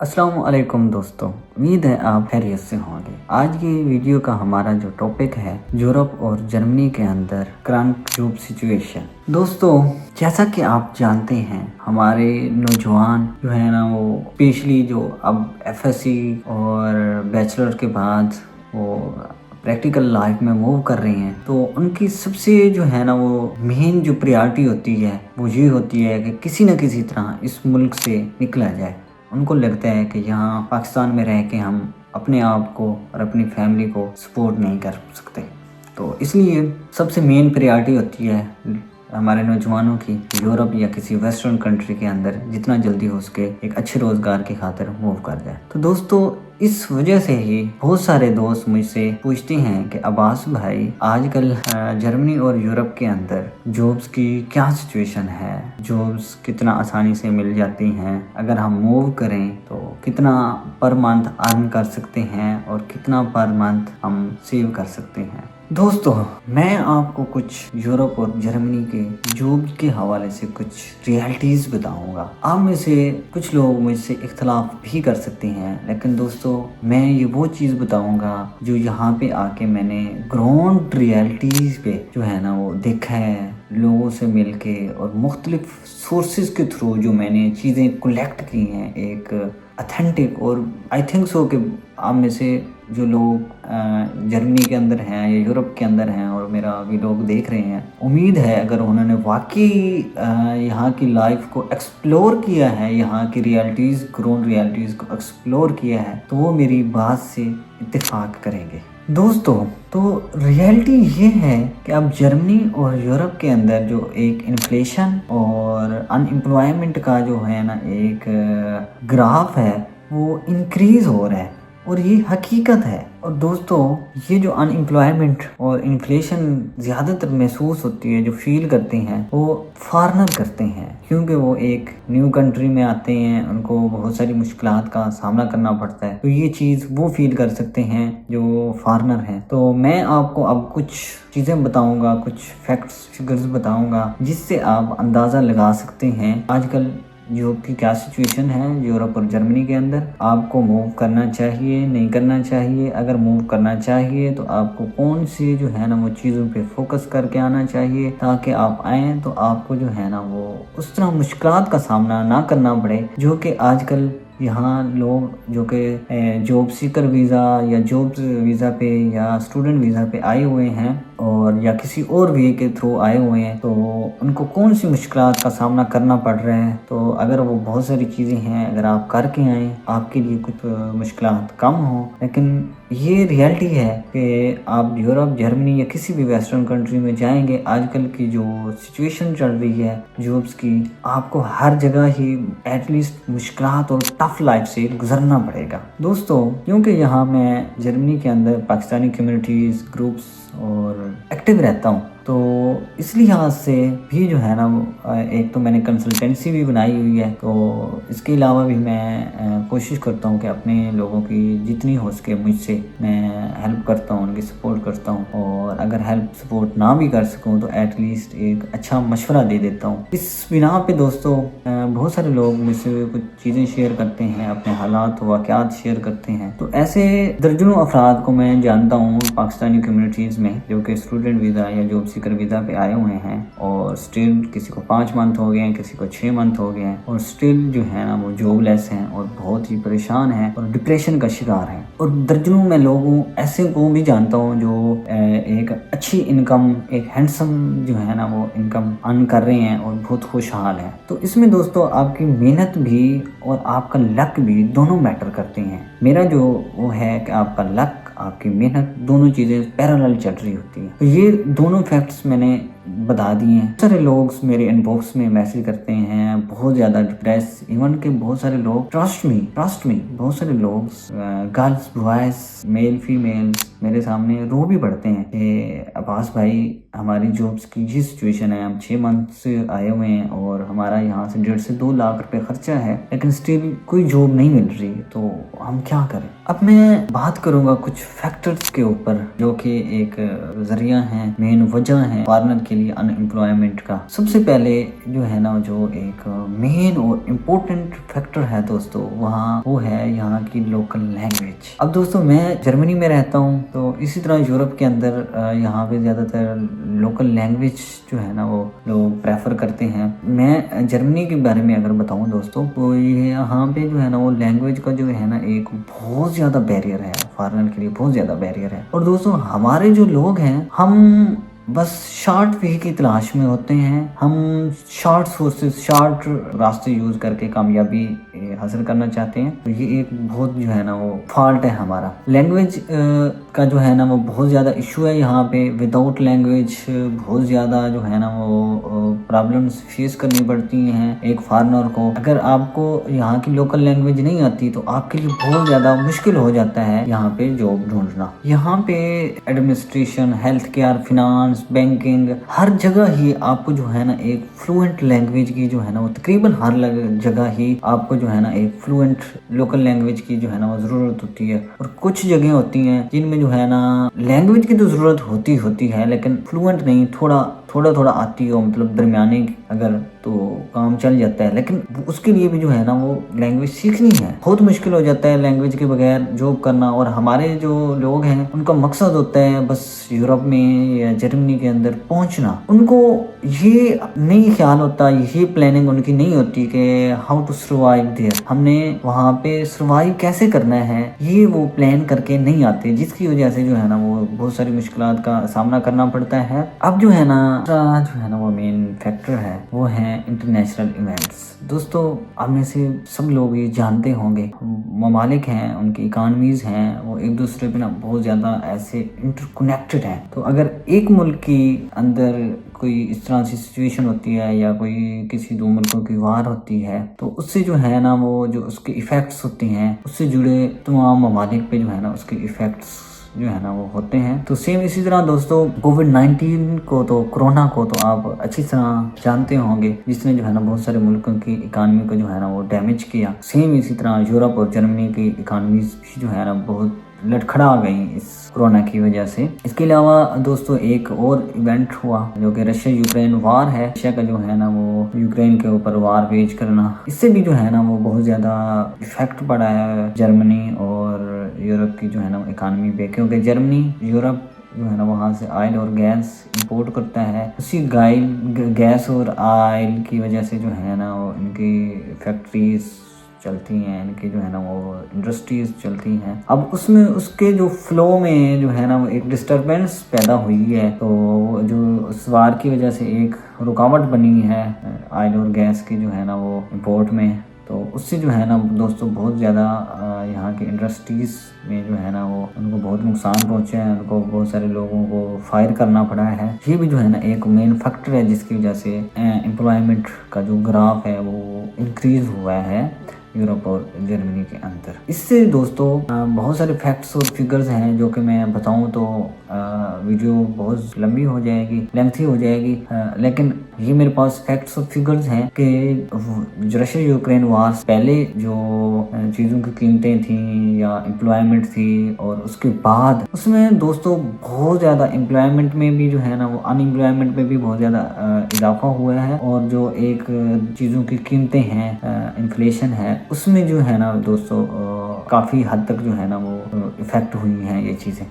अस्सलाम वालेकुम दोस्तों, उम्मीद है आप खैरियत से होंगे। आज की वीडियो का हमारा जो टॉपिक है यूरोप और जर्मनी के अंदर करंट जॉब सिचुएशन। दोस्तों, जैसा कि आप जानते हैं हमारे नौजवान जो है ना वो स्पेशली जो अब एफएससी और बैचलर के बाद वो प्रैक्टिकल लाइफ में मूव कर रही हैं, तो उनकी सबसे जो है ना वो मेन जो प्रायोरिटी होती है वो ये होती है कि किसी न किसी तरह इस मुल्क से निकला जाए। उनको लगता है कि यहाँ पाकिस्तान में रह के हम अपने आप को और अपनी फैमिली को सपोर्ट नहीं कर सकते, तो इसलिए सबसे मेन प्रायोरिटी होती है हमारे नौजवानों की यूरोप या किसी वेस्टर्न कंट्री के अंदर जितना जल्दी हो सके एक अच्छे रोज़गार की खातिर मूव कर जाए। तो दोस्तों, इस वजह से ही बहुत सारे दोस्त मुझसे पूछते हैं कि अब्बास भाई आजकल जर्मनी और यूरोप के अंदर जॉब्स की क्या सिचुएशन है, जॉब्स कितना आसानी से मिल जाती हैं, अगर हम मूव करें तो कितना पर मंथ अर्न कर सकते हैं और कितना पर मंथ हम सेव कर सकते हैं। दोस्तों, मैं आपको कुछ यूरोप और जर्मनी के जॉब के हवाले से कुछ रियलिटीज़ बताऊंगा। आप में से कुछ लोग मुझसे इख्तलाफ भी कर सकते हैं, लेकिन दोस्तों मैं ये वो चीज़ बताऊंगा जो यहाँ पे आके मैंने ग्राउंड रियलिटीज़ पे जो है ना वो देखा है, लोगों से मिलके और मुख्तलिफ सोर्सेज के थ्रू जो मैंने चीज़ें कलेक्ट की हैं एक अथेंटिक। और आई थिंक सो कि आप में से जो लोग जर्मनी के अंदर हैं या यूरोप के अंदर हैं और मेरा वीडियो देख रहे हैं, उम्मीद है अगर उन्होंने वाकई यहाँ की लाइफ को एक्सप्लोर किया है, यहाँ की रियलिटीज़ ग्राउंड रियलिटीज़ को एक्सप्लोर किया है, तो वो मेरी बात से इत्तेफाक करेंगे। दोस्तों, तो रियलिटी ये है कि अब जर्मनी और यूरोप के अंदर जो एक इन्फ्लेशन और अनएम्प्लॉयमेंट का जो है ना एक ग्राफ है वो इंक्रीज हो रहा है और ये हकीकत है। और दोस्तों, ये जो अनएम्प्लॉयमेंट और इन्फ्लेशन ज़्यादातर महसूस होती है, जो फील करते हैं वो फॉरेनर करते हैं, क्योंकि वो एक न्यू कंट्री में आते हैं, उनको बहुत सारी मुश्किलात का सामना करना पड़ता है, तो ये चीज़ वो फील कर सकते हैं जो फॉरेनर हैं। तो मैं आपको अब कुछ चीज़ें बताऊंगा, कुछ फैक्ट्स फिगर्स बताऊंगा, जिससे आप अंदाज़ा लगा सकते हैं आजकल जॉब की क्या सिचुएशन है यूरोप और जर्मनी के अंदर। आपको मूव करना चाहिए, नहीं करना चाहिए, अगर मूव करना चाहिए तो आपको कौन सी जो है ना वो चीज़ों पे फोकस करके आना चाहिए, ताकि आप आएँ तो आपको जो है ना वो उस तरह मुश्किलात का सामना ना करना पड़े जो कि आजकल यहाँ लोग जो कि जॉब सीकर वीज़ा या जॉब वीज़ा पे या स्टूडेंट वीज़ा पे आए हुए हैं और या किसी और वे के थ्रू आए हुए हैं, तो उनको कौन सी मुश्किलात का सामना करना पड़ रहा है। तो अगर वो बहुत सारी चीज़ें हैं, अगर आप करके आएँ आपके लिए कुछ मुश्किलात कम हो, लेकिन ये रियलिटी है कि आप यूरोप जर्मनी या किसी भी वेस्टर्न कंट्री में जाएंगे, आजकल की जो सिचुएशन चल रही है जॉब्स की, आपको हर जगह ही एटलीस्ट मुश्किलात और टफ लाइफ से गुजरना पड़ेगा। दोस्तों, क्योंकि यहाँ मैं जर्मनी के अंदर पाकिस्तानी कम्युनिटीज़ ग्रुप्स और एक्टिव रहता हूँ, तो इस लिहाज से भी जो है ना एक तो मैंने कंसल्टेंसी भी बनाई हुई है, तो इसके अलावा भी मैं कोशिश करता हूँ कि अपने लोगों की जितनी हो सके मुझसे मैं हेल्प करता हूँ, उनकी सपोर्ट करता हूँ, और अगर हेल्प सपोर्ट ना भी कर सकूँ तो एटलीस्ट एक अच्छा मशवरा दे देता हूँ। इस बिना पे दोस्तों बहुत सारे लोग मुझसे कुछ चीज़ें शेयर करते हैं, अपने हालात वाक़यात शेयर करते हैं, तो ऐसे दर्जनों अफराद को मैं जानता हूँ पाकिस्तानी कम्युनिटीज़ में जो कि स्टूडेंट वीज़ा या जॉब सीकर वीज़ा पे आए हुए हैं और स्टिल किसी को 5 मंथ हो गए हैं, किसी को 6 मंथ हो गए हैं, और स्टिल जो है ना वो जॉबलेस हैं और बहुत ही परेशान हैं और डिप्रेशन का शिकार हैं। और दर्जनों में लोगों ऐसे को भी जानता हूँ जो एक अच्छी इनकम, एक हैंडसम जो है ना वो इनकम अर्न कर रहे हैं और बहुत खुशहाल हैं। तो इसमें दोस्तों आपकी मेहनत भी और आपका लक भी दोनों मैटर करते हैं। मेरा जो वो है कि आपका लक, आपकी मेहनत, दोनों चीज़ें पैरेलल चल रही होती हैं। तो ये दोनों फैक्ट्स मैंने बता दिए हैं। सारे लोग मेरे इनबॉक्स में मैसेज करते हैं, बहुत ज़्यादा डिप्रेस, इवन के बहुत सारे लोग ट्रस्ट मी बहुत सारे लोग गर्ल्स बॉयज़ मेल फीमेल्स मेरे सामने रो भी पड़ते हैं कि अब्बास भाई हमारी जॉब्स की ये सिचुएशन है, हम 6 मंथ से आए हुए हैं और हमारा यहाँ से 1.5 से 2 लाख रुपए खर्चा है, लेकिन स्टिल कोई जॉब नहीं मिल रही, तो हम क्या करें। अब मैं बात करूंगा कुछ फैक्टर्स के ऊपर जो कि एक जरिया है, मेन वजह है फॉरेनर के लिए अनएम्प्लॉयमेंट का। सबसे पहले जो है ना, जो एक मेन और इम्पोर्टेंट फैक्टर है दोस्तों, वो है यहाँ की लोकल लैंग्वेज। अब दोस्तों मैं जर्मनी में रहता हूँ, तो इसी तरह यूरोप के अंदर यहाँ पे ज़्यादातर लोकल लैंग्वेज जो है ना वो लोग प्रेफर करते हैं। मैं जर्मनी के बारे में अगर बताऊँ दोस्तों, तो ये यहाँ पे जो है ना वो लैंग्वेज का जो है ना एक बहुत ज़्यादा बैरियर है, फॉरेनर के लिए बहुत ज़्यादा बैरियर है। और दोस्तों हमारे जो लोग हैं, हम बस शॉर्ट वे की तलाश में होते हैं, हम शॉर्ट सोर्सेज, शॉर्ट रास्ते यूज करके कामयाबी हासिल करना चाहते हैं। तो ये एक बहुत जो है ना वो फॉल्ट है हमारा। लैंग्वेज का जो है ना वो बहुत ज़्यादा इशू है यहाँ पे। विदाउट लैंग्वेज बहुत ज़्यादा जो है ना वो प्रॉब्लम्स फेस करनी पड़ती हैं एक फॉरेनर को। अगर आपको यहाँ की लोकल लैंग्वेज नहीं आती तो आपके लिए बहुत ज़्यादा मुश्किल हो जाता है यहाँ पे जॉब ढूंढना। यहाँ पे administration, health care, finance, banking, हर जगह ही आपको जो है ना एक फ्लुएंट लैंग्वेज की जो है ना वो तकरीबन हर जगह ही आपको जो है ना एक फ्लुएंट लोकल लैंग्वेज की जो है ना वो ज़रूरत होती है। और कुछ जगह होती हैं जिनमें जो है ना लैंग्वेज की तो ज़रूरत होती है, लेकिन फ्लुएंट नहीं, थोड़ा आती हो, मतलब दरमियाने अगर तो काम चल जाता है। लेकिन उसके लिए भी जो है ना वो लैंग्वेज सीखनी है, बहुत मुश्किल हो जाता है लैंग्वेज के बगैर जॉब करना। और हमारे जो लोग हैं उनका मकसद होता है बस यूरोप में या जर्मनी के अंदर पहुंचना। उनको ये नहीं ख्याल होता, ये प्लानिंग उनकी नहीं होती कि हाउ टू सर्वाइव देयर, हमने वहाँ पे सर्वाइव कैसे करना है, ये वो प्लान करके नहीं आते, जिसकी वजह से जो है ना वो बहुत सारी मुश्किलात का सामना करना पड़ता है। अब जो है ना वो मेन फैक्टर है वो है इंटरनेशनल इवेंट्स। दोस्तों आप में से सब लोग ये जानते होंगे, ममालिक हैं, उनकी इकानमीज हैं, वो एक दूसरे पे ना बहुत ज़्यादा ऐसे इंटरकनेक्टेड हैं। तो अगर एक मुल्क की अंदर कोई इस तरह से सिचुएशन होती है या कोई किसी दो मुल्कों की वार होती है, तो उससे जो है ना वो जो उसके इफ़ेक्ट्स होते हैं, उससे जुड़े तमाम ममालिक पे जो है ना उसके इफ़ेक्ट्स जो है ना वो होते हैं। तो सेम इसी तरह दोस्तों कोविड-19 को, तो कोरोना को तो आप अच्छी तरह जानते होंगे, जिसने जो है ना बहुत सारे मुल्कों की इकानमी को जो है ना वो डैमेज किया। सेम इसी तरह यूरोप और जर्मनी की इकानमीज भी जो है ना बहुत लड़खड़ा गई इस कोरोना की वजह से। इसके अलावा दोस्तों एक और इवेंट हुआ जो कि रशिया यूक्रेन वार है। रशिया का जो है ना वो यूक्रेन के ऊपर वार वेज करना, इससे भी जो है ना वो बहुत ज़्यादा इफेक्ट पड़ा है जर्मनी और यूरोप की जो है ना इकानमी पे, क्योंकि जर्मनी यूरोप जो है ना वहाँ से ऑयल और गैस इंपोर्ट करता है। उसी गैस और ऑयल की वजह से जो है ना वो इनकी फैक्ट्रीज चलती हैं, इनकी जो है ना वो इंडस्ट्रीज चलती हैं। अब उसमें उसके जो फ्लो में जो है ना वो एक डिस्टरबेंस पैदा हुई है, तो जो उस वार की वजह से एक रुकावट बनी है ऑयल और गैस की जो है ना वो इंपोर्ट में, तो उससे जो है ना दोस्तों बहुत ज़्यादा यहाँ के इंडस्ट्रीज़ में जो है ना वो उनको बहुत नुकसान पहुँचा है, उनको बहुत सारे लोगों को फायर करना पड़ा है। ये भी जो है ना एक मेन फैक्टर है जिसकी वजह से एम्प्लॉयमेंट का जो ग्राफ है वो इंक्रीज़ हुआ है यूरोप और जर्मनी के अंदर। इससे दोस्तों बहुत सारे फैक्ट्स और फिगर्स हैं जो कि मैं बताऊं तो वीडियो बहुत लंबी हो जाएगी, लेंथी हो जाएगी, लेकिन ये मेरे पास फैक्ट्स और फिगर्स हैं कि रशिया यूक्रेन वार पहले जो चीज़ों की कीमतें थी या एम्प्लॉयमेंट थी, और उसके बाद उसमें दोस्तों बहुत ज़्यादा एम्प्लॉयमेंट में भी जो है ना वो अनएम्प्लॉयमेंट में भी बहुत ज़्यादा इजाफा हुआ है। और जो एक चीज़ों की कीमतें हैं, इन्फ्लेशन है, उसमें जो है ना दोस्तों काफ़ी हद तक जो है ना वो इफ़ेक्ट हुई हैं ये चीज़ें।